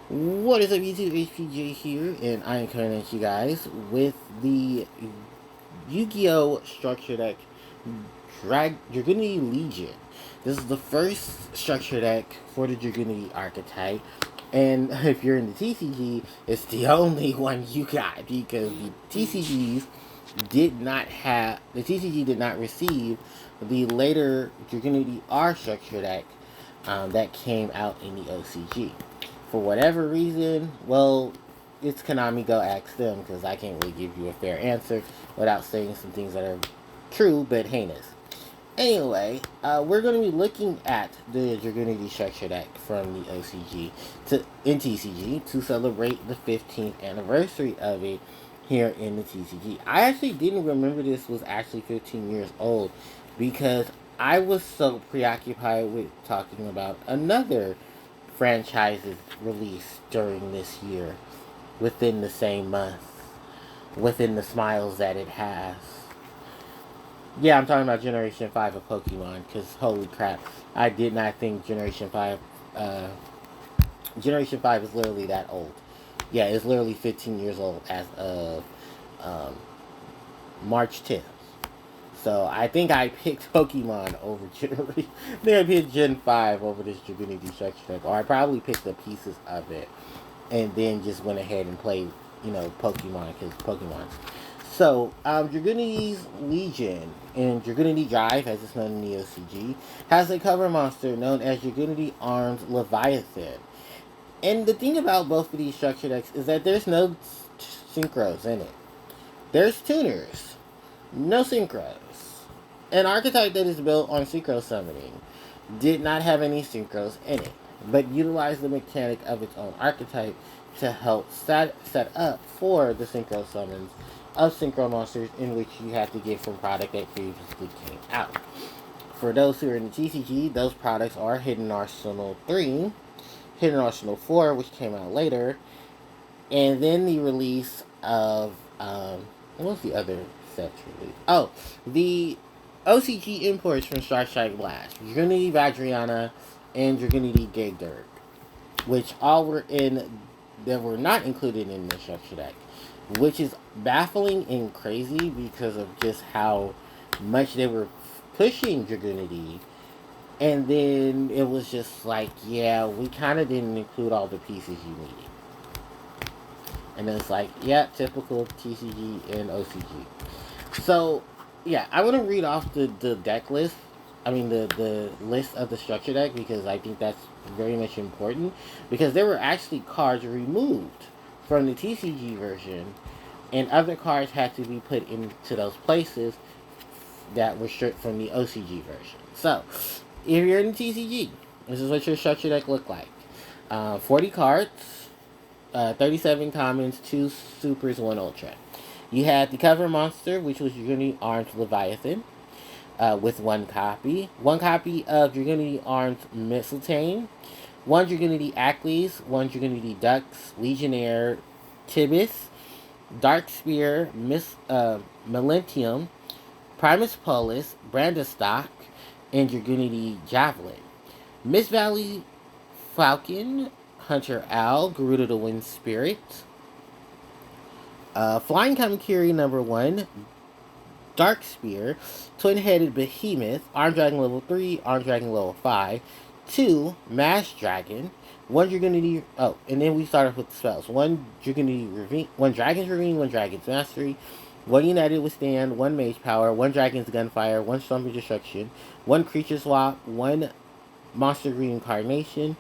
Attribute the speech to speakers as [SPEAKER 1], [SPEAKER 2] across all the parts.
[SPEAKER 1] What is up, YouTube? HPJ here, and I am coming at you guys with the Yu-Gi-Oh! Structure deck Dragunity Legion. This is the first structure deck for the Dragunity archetype, and if you're in the TCG, it's the only one you got because the TCG did not receive the later Dragunity R structure deck that came out in the OCG. For whatever reason, well, it's Konami. Go ask them because I can't really give you a fair answer without saying some things that are true but heinous. Anyway, we're going to be looking at the Dragunity structure deck from the OCG in TCG to celebrate the 15th anniversary of it here in the TCG. I actually didn't remember this was actually 15 years old because I was so preoccupied with talking about another franchise's release during this year within the same month, within the smiles that it has. Yeah, I'm talking about Generation 5 of Pokemon, because holy crap, I did not think uh, Generation 5 is literally that old. Yeah, it's literally 15 years old as of um, March 10th. So I think I picked Pokemon over Generation. I think I picked Gen 5 over this Dragunity structure deck, or I probably picked the pieces of it, and then just went ahead and played, Pokemon, because Pokemon. So, Dragunity's Legion and Dragunity Drive, as it's known in the OCG, has a cover monster known as Dragunity Armed Leviathan. And the thing about both of these structure decks is that there's no synchros in it. There's tuners, no synchros. An archetype that is built on synchro summoning did not have any synchros in it, but utilized the mechanic of its own archetype to help set up for the synchro summons of synchro monsters in which you have to get from product that previously came out. For those who are in the TCG, those products are Hidden Arsenal 3, Hidden Arsenal 4, which came out later, and then the release of, what was the other set release? Oh, the OCG imports from Starstrike Blast, Dragunity Vadriana, and Dragunity Gagdur, which all were that were not included in the structure deck, which is baffling and crazy because of just how much they were pushing Dragunity. And then it was just like, yeah, we kind of didn't include all the pieces you needed. And then it's like, yeah, typical TCG and OCG. So, yeah, I want to read off the deck list. I mean, the list of the structure deck because I think that's very much important. Because there were actually cards removed from the TCG version, and other cards had to be put into those places that were stripped from the OCG version. So, if you're in the TCG, this is what your structure deck looked like. 40 cards, 37 commons, 2 supers, 1 ultra. You had the cover monster, which was Dragunity Armed Leviathan, with 1 copy. 1 copy of Dragunity Armed Mistletoe. 1 Dragunity Acklys, 1 Dragunity Dux, Legionnaire, Tibis, Dark Spear, Millennium, Primus Polis, Brandastock, and Dragunity Javelin. Miss Valley Falcon, Hunter Owl, Garuda the Wind Spirit, Flying Kamakiri number 1, Dark Spear, Twin-Headed Behemoth, Armed Dragon level 3, Armed Dragon level 5, 2, Mash Dragon, 1 Dragunity, oh, and then we started with the spells. 1 Dragunity Ravine, 1 Dragon's Ravine, 1 Dragon's Mastery, 1 United Withstand, 1 Mage Power, 1 Dragon's Gunfire, 1 Storm of Destruction, 1 Creature Swap, 1 Monster Reincarnation,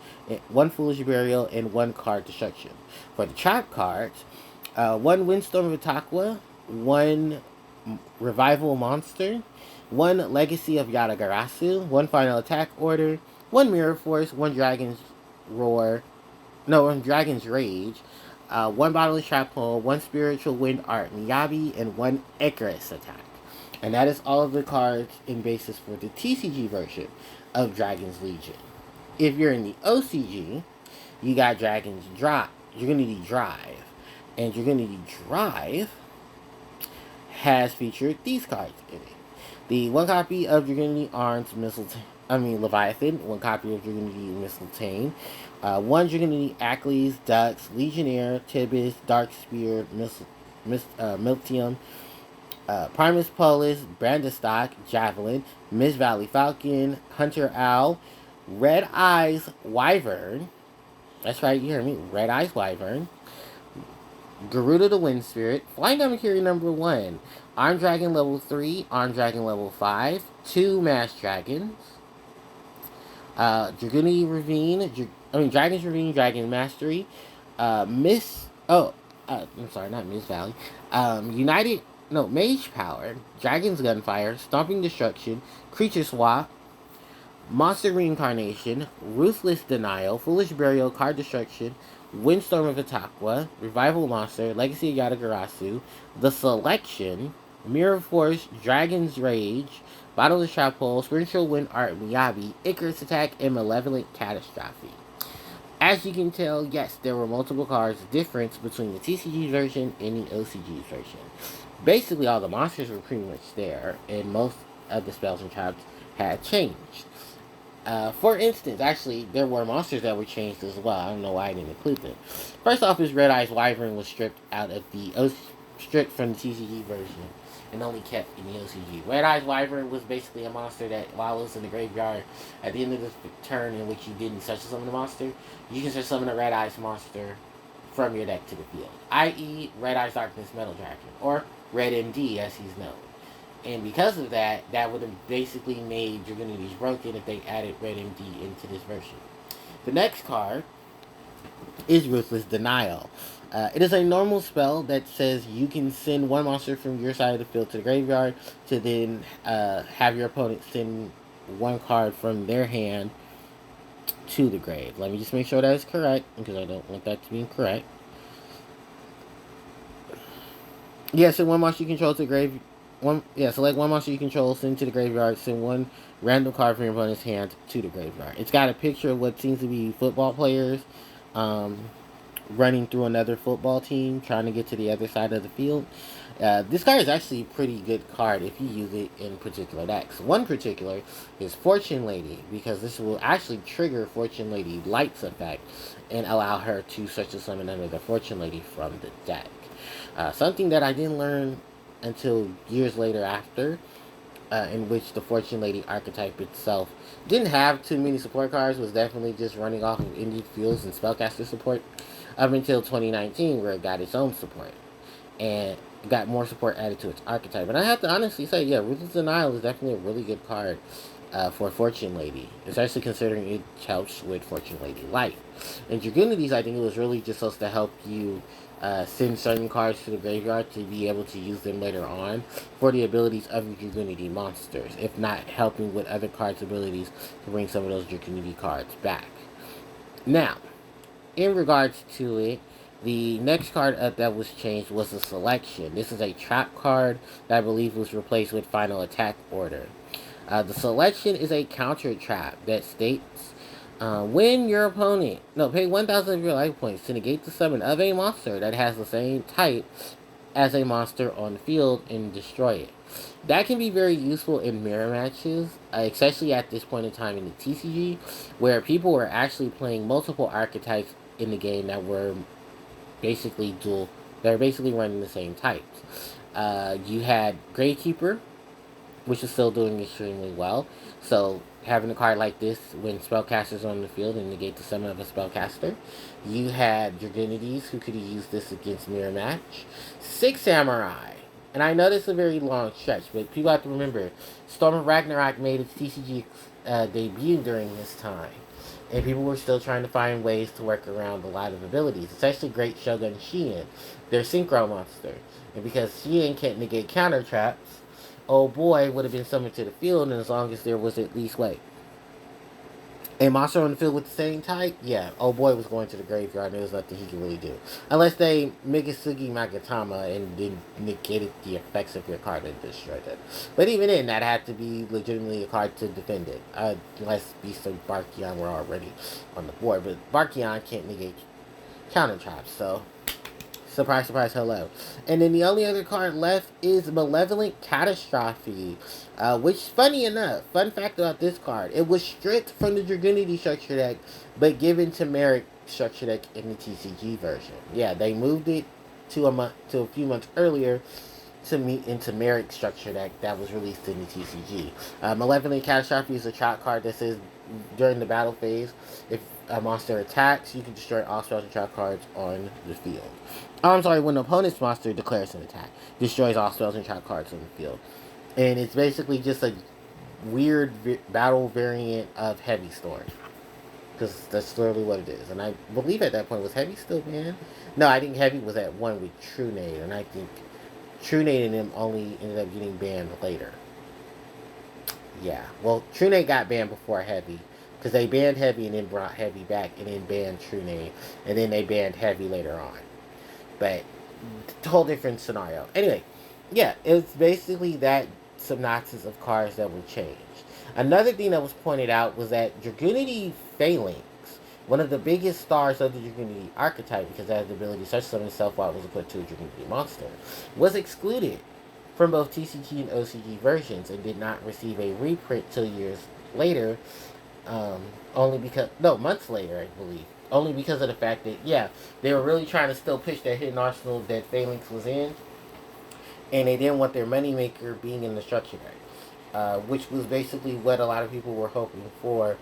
[SPEAKER 1] 1 Foolish Burial, and 1 Card Destruction. For the trap cards, 1 Windstorm of Itaqua, 1 Revival Monster, 1 Legacy of Yatagarasu, 1 Final Attack Order, 1 Mirror Force, 1 Dragon's Roar, no, 1 Dragon's Rage, 1 Bottomless Trap Hole, 1 Spiritual Wind Art Miyabi, and 1 Icarus Attack. And that is all of the cards and basis for the TCG version of Dragon's Legion. If you're in the OCG, you got Dragunity Drive. And Dragunity Drive has featured these cards in it. The 1 copy of Dragunity Armed Leviathan, 1 copy of Dragunity Mistletoe, One Dragunity Ackley's, Dux, Legionnaire, Tibis, Dark Spear, Miltium, Primus Polis, Brandistock, Javelin, Miss Valley Falcon, Hunter Owl, Red Eyes Wyvern. That's right, you hear me. Red Eyes Wyvern. Garuda the Wind Spirit. Flying Kamakiri number 1. Armed Dragon level 3. Armed Dragon level 5. 2 Mass Dragons. Dragunity Ravine. Dragon's Ravine, Dragon Mastery. I'm sorry, not Miss Valley. Mage Power. Dragon's Gunfire. Stomping Destruction. Creature Swap. Monster Reincarnation, Ruthless Denial, Foolish Burial, Card Destruction, Windstorm of Itaqua, Revival Monster, Legacy of Yatagarasu, The Selection, Mirror Force, Dragon's Rage, Battle of the Trap Hole, Spiritual Wind Art Miyabi, Icarus Attack, and Malevolent Catastrophe. As you can tell, yes, there were multiple cards difference between the TCG version and the OCG version. Basically, all the monsters were pretty much there, and most of the spells and traps had changed. For instance, actually, there were monsters that were changed as well. I don't know why I didn't include them. First off, is Red Eyes Wyvern was stripped from the TCG version and only kept in the OCG. Red Eyes Wyvern was basically a monster that, while it was in the graveyard, at the end of the turn in which you didn't such summon the monster, you can such summon a Red Eyes monster from your deck to the field, i.e., Red Eyes Darkness Metal Dragon, or Red MD as he's known. And because of that, that would have basically made Dragunities broken if they added Red MD into this version. The next card is Ruthless Denial. It is a normal spell that says you can send one monster from your side of the field to the graveyard to then have your opponent send one card from their hand to the grave. Let me just make sure that is correct, because I don't want that to be incorrect. Yes, send one monster you control to the grave. Select one monster you control, send to the graveyard, send one random card from your opponent's hand to the graveyard. It's got a picture of what seems to be football players running through another football team, trying to get to the other side of the field. This card is actually a pretty good card if you use it in particular decks. One particular is Fortune Lady, because this will actually trigger Fortune Lady Light's effect and allow her to such a summon another Fortune Lady from the deck. Something that I didn't learn until years later after, in which the Fortune Lady archetype itself didn't have too many support cards, was definitely just running off of indie fields and spellcaster support, up until 2019, where it got its own support and got more support added to its archetype. And I have to honestly say, yeah, Ruthless Denial is definitely a really good card for Fortune Lady, especially considering it helps with Fortune Lady Light. In Dragunities, I think it was really just supposed to help you send certain cards to the graveyard to be able to use them later on for the abilities of the Dragunity monsters, if not helping with other cards' abilities to bring some of those Dragunity cards back. Now, in regards to it, the next card up that was changed was the Selection. This is a trap card that I believe was replaced with Final Attack Order. The Selection is a counter trap that states, when your opponent, pay 1,000 of your life points to negate the summon of a monster that has the same type as a monster on the field and destroy it. That can be very useful in mirror matches, especially at this point in time in the TCG, where people were actually playing multiple archetypes in the game that were basically running the same types. You had Gravekeeper, which is still doing extremely well. So having a card like this when spellcasters on the field and negate the summon of a spellcaster. You had Dragunities who could use this against Mirror Match. Six Samurai. And I know this is a very long stretch, but people have to remember, Storm of Ragnarok made its TCG debut during this time. And people were still trying to find ways to work around a lot of abilities, especially Great Shogun Shien, their Synchro monster. And because Shien can't negate counter traps, old boy would have been summoned to the field, and as long as there was at least, a monster on the field with the same type, yeah, old boy was going to the graveyard, and there was nothing he could really do. Unless they Migasugi Magatama and then negated the effects of your card and destroyed it. But even then, that had to be legitimately a card to defend it. Unless Beast of Barkion were already on the board. But Barkion can't negate counter traps, so Surprise, surprise, hello. And then the only other card left is Malevolent Catastrophe. Which, funny enough, fun fact about this card, it was stripped from the Dragunity structure deck, but given to Merrick structure deck in the TCG version. Yeah, they moved it to a few months earlier to meet into Merrick structure deck that was released in the TCG. Malevolent Catastrophe is a trap card that says during the battle phase, if a monster attacks, you can destroy all spells and trap cards on the field. Oh, I'm sorry, when the opponent's monster declares an attack, destroys all spells and trap cards on the field. And it's basically just a weird battle variant of Heavy Storm. Because that's literally what it is. And I believe at that point, was Heavy still banned? No, I think Heavy was at one with True Nade, and I think True Nade and them only ended up getting banned later. Yeah, well, True Nade got banned before Heavy, because they banned Heavy and then brought Heavy back and then banned True Nade, and then they banned Heavy later on. But whole different scenario. Anyway, yeah, it's basically that synopsis of cards that were changed. Another thing that was pointed out was that Dragunity Phalanx, one of the biggest stars of the Dragunity archetype, because it has the ability to search summon itself while it was put to a Dragunity monster, was excluded from both TCG and OCG versions and did not receive a reprint till years later, months later, I believe. Only because of the fact that, yeah, they were really trying to still push that hidden arsenal that Phalanx was in, and they didn't want their moneymaker being in the structure deck, which was basically what a lot of people were hoping for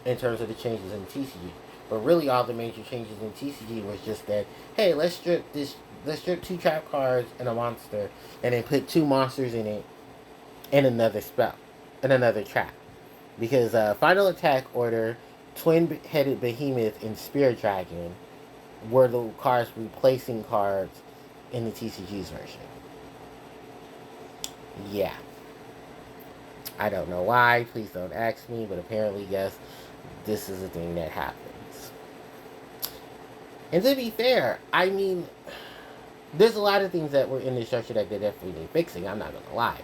[SPEAKER 1] in terms of the changes in TCG. But really, all the major changes in TCG was just that, hey, let's strip 2 trap cards and a monster, and then put 2 monsters in it, and another spell, and another trap. Because Final Attack Order, Twin-Headed Behemoth, and Spirit Dragon were the cards replacing cards in the TCG's version. Yeah. I don't know why, please don't ask me, but apparently, yes, this is a thing that happens. And to be fair, I mean, there's a lot of things that were in the structure that they definitely need fixing, I'm not going to lie.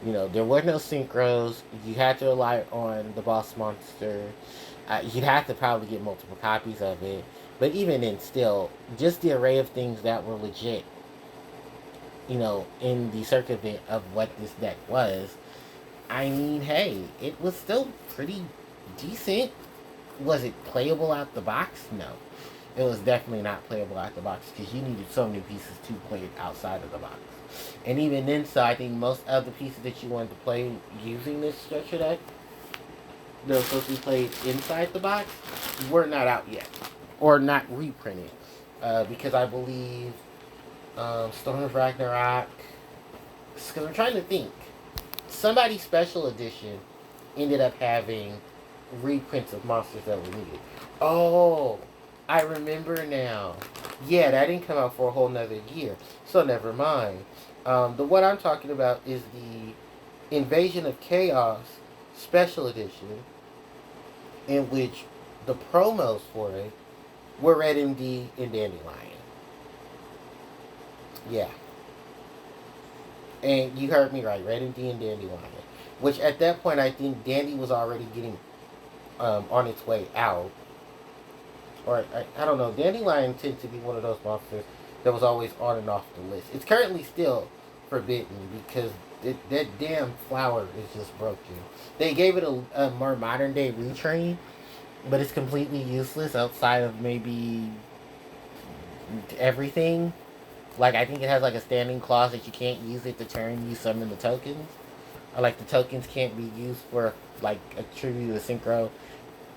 [SPEAKER 1] You know, there were no synchros, you had to rely on the boss monster, you'd have to probably get multiple copies of it, but even then still, just the array of things that were legit, you know, in the circuit of what this deck was, I mean, hey, it was still pretty decent. Was it playable out the box? No. It was definitely not playable out the box because you needed so many pieces to play it outside of the box. And even then, so I think most of the pieces that you wanted to play using this structure deck that was supposed to be played inside the box were not out yet. Or not reprinted. Because I believe Storm of Ragnarok... Because I'm trying to think. Somebody's special edition ended up having reprints of monsters that were needed. Oh, I remember now. Yeah, that didn't come out for a whole nother year. So never mind. The one I'm talking about is the Invasion of Chaos special edition, in which the promos for it were Red MD and Dandelion. Yeah. And you heard me right, Red MD and Dandelion. Which at that point I think Dandy was already getting on its way out. Or, I don't know, Dandelion tends to be one of those monsters that was always on and off the list. It's currently still forbidden because that damn flower is just broken. They gave it a more modern day retrain, but it's completely useless outside of maybe everything. Like, I think it has like a standing clause that you can't use it to turn you summon the tokens. Or like the tokens can't be used for like a tribute, a synchro,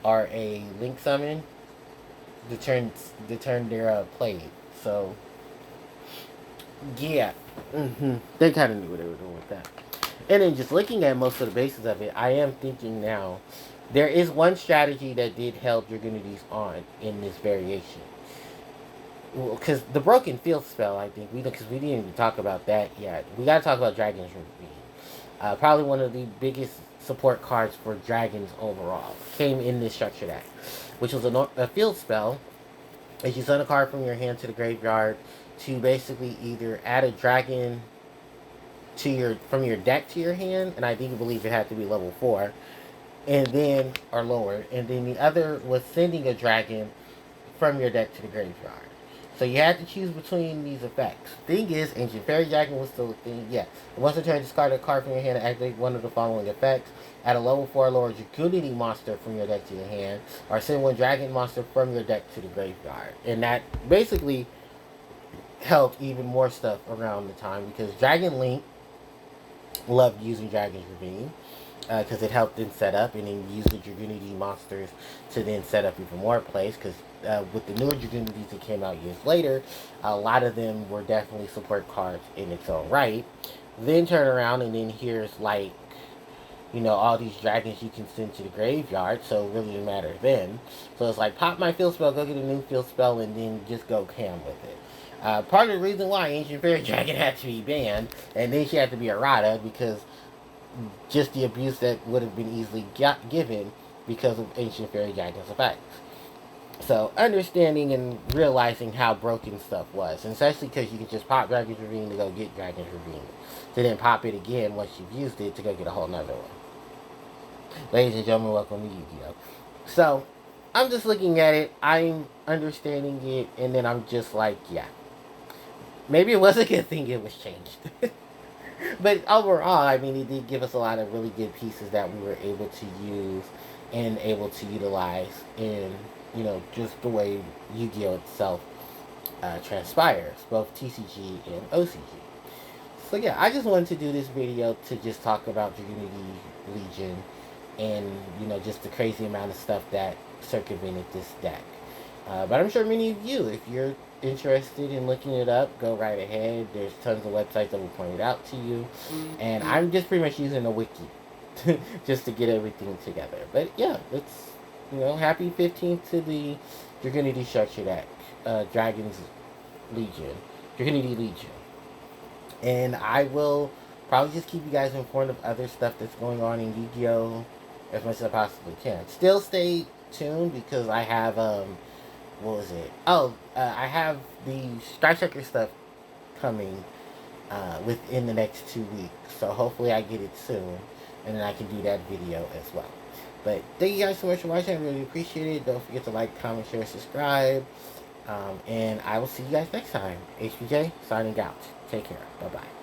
[SPEAKER 1] or a link summon. The turn they're played. So yeah, they kind of knew what they were doing with that. And then just looking at most of the bases of it, I am thinking now there is one strategy that did help Dragunity's on in this variation. Because the broken field spell, I think because we didn't even talk about that yet. We gotta talk about Dragon's Ravine. Probably one of the biggest support cards for dragons overall came in this structure deck, which was a field spell. As you send a card from your hand to the graveyard to basically either add a dragon to from your deck to your hand, and I believe it had to be level 4, and then or lower, and then the other was sending a dragon from your deck to the graveyard. So you had to choose between these effects. Thing is, Ancient Fairy Dragon was still a thing. Yeah. Once a turn, discard a card from your hand and activate one of the following effects. Add a level 4 lower Dragunity monster from your deck to your hand. Or send one Dragon monster from your deck to the graveyard. And that basically helped even more stuff around the time. Because Dragon Link loved using Dragon's Ravine. Because it helped in setup, and then use the Dragunity monsters to then set up even more plays. Because with the newer Dragunities that came out years later, a lot of them were definitely support cards in its own right. Then turn around, and then here's like, you know, all these dragons you can send to the graveyard, so it really didn't matter then. So it's like, pop my field spell, go get a new field spell, and then just go ham with it. Part of the reason why Ancient Fairy Dragon had to be banned, and then she had to be errata, because just the abuse that would have been easily given because of Ancient Fairy Dragon's effects. So understanding and realizing how broken stuff was, and especially because you could just pop Dragon's Ravine to go get Dragon's Ravine, to then pop it again once you've used it to go get a whole nother one. Ladies and gentlemen, welcome to Yu-Gi-Oh! So, I'm just looking at it, I'm understanding it, and then I'm just like, yeah. Maybe it was a good thing it was changed. But overall, I mean, it did give us a lot of really good pieces that we were able to use and able to utilize in, you know, just the way Yu-Gi-Oh! Itself transpires, both TCG and OCG. So yeah, I just wanted to do this video to just talk about Dragunity Legion and, you know, just the crazy amount of stuff that circumvented this deck. But I'm sure many of you, if you're interested in looking it up, go right ahead. There's tons of websites that will point it out to you. And I'm just pretty much using a wiki just to get everything together. But yeah, it's, you know, happy 15th to the Dragunity structure deck, Dragunity Legion. And I will probably just keep you guys informed of other stuff that's going on in Yu-Gi-Oh! As much as I possibly can. Still stay tuned because I have, what was it? Oh, I have the Strike Striker stuff coming within the next 2 weeks. So hopefully I get it soon. And then I can do that video as well. But thank you guys so much for watching. I really appreciate it. Don't forget to like, comment, share, subscribe. And I will see you guys next time. HBJ, signing out. Take care. Bye-bye.